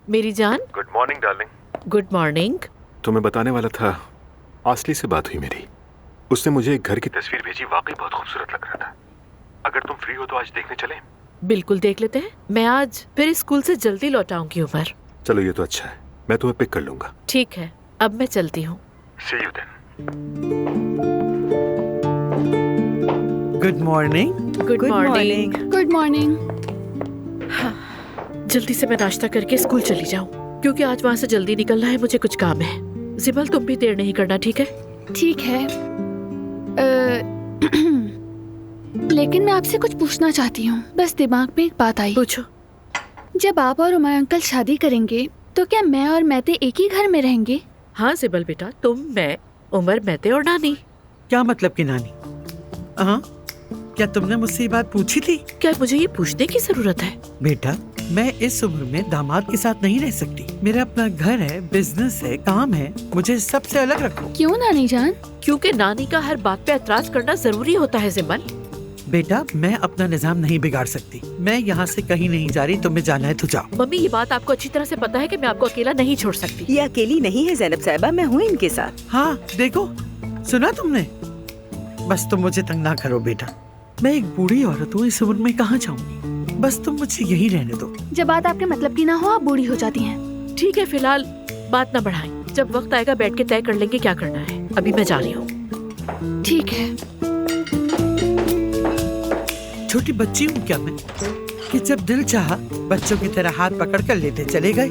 मेरी जान। Good morning darling. Good morning. तुम्हें बताने वाला था, आसली से बात हुई मेरी। उसने मुझे एक घर की तस्वीर भेजी, वाकई बहुत खूबसूरत लग रहा था। अगर तुम फ्री हो तो आज देखने चलें? बिल्कुल देख लेते हैं। मैं आज फिर स्कूल से जल्दी लौट आऊंगी उमर। चलो ये तो अच्छा है, मैं तुम्हें पिक कर लूंगा। ठीक है, अब मैं चलती हूँ। See you then. Good morning. Good morning. Good morning. जल्दी से मैं नाश्ता करके स्कूल चली जाऊँ, क्योंकि आज वहाँ से जल्दी निकलना है, मुझे कुछ काम है। जिबल तुम भी देर नहीं करना, ठीक है? ठीक है। लेकिन मैं आपसे कुछ पूछना चाहती हूँ। बस दिमाग में एक बात आई। पूछो। जब आप और उमर अंकल शादी करेंगे तो क्या मैं और मैते एक ही घर में रहेंगे? हाँ जिबल बेटा, तुम, मैं, उमर, मैते और नानी। क्या मतलब कि नानी? हाँ, क्या तुमने मुझसे ये बात पूछी थी? क्या मुझे ये पूछने की जरूरत है? बेटा, मैं इस उम्र में दामाद के साथ नहीं रह सकती। मेरा अपना घर है, बिजनेस है, काम है, मुझे सबसे अलग रखो। क्यों नानी जान? क्योंकि नानी का हर बात पे एतराज करना जरूरी होता है जिबल। बेटा, मैं अपना निजाम नहीं बिगाड़ सकती। मैं यहाँ से कहीं नहीं जा रही, तुम्हें जाना है तो जाओ। मम्मी, ये बात आपको अच्छी तरह से पता है कि मैं आपको अकेला नहीं छोड़ सकती। ये अकेली नहीं है ज़ैनब साहिबा, मैं हूँ इनके साथ। हाँ देखो, सुना तुमने? बस तुम मुझे तंग ना करो बेटा। मैं एक बूढ़ी औरत हूँ, इस उम्र में कहाँ जाऊंगी। बस तुम मुझे यही रहने दो। जब बात आपके मतलब की ना हो, आप बूढ़ी हो जाती हैं। ठीक है, फिलहाल बात ना बढ़ाएं। जब वक्त आएगा बैठ के तय कर लेंगे क्या करना है। अभी मैं जा रही हूँ। ठीक है। छोटी बच्ची हूँ क्या मैं, कि जब दिल चाहा बच्चों की तरह हाथ पकड़ कर लेते चले गए?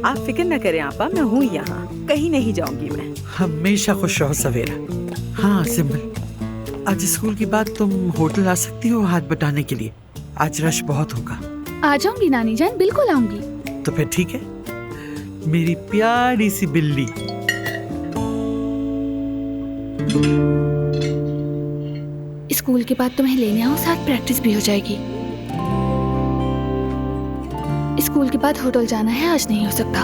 आप फिक्र न करें आपा, मैं हूँ यहाँ, कहीं नहीं जाऊंगी मैं। हमेशा खुश रहो सवेरा। हाँ सिम्बल, आज स्कूल के बाद तुम होटल आ सकती हो हाथ बटाने के लिए। आज रश बहुत होगा। आ जाऊंगी नानी जान, बिल्कुल आऊंगी। तो फिर ठीक है, मेरी प्यारी सी बिल्ली। स्कूल के बाद तुम्हें लेने आऊँ, साथ प्रैक्टिस भी हो जाएगी। स्कूल के बाद होटल जाना है, आज नहीं हो सकता।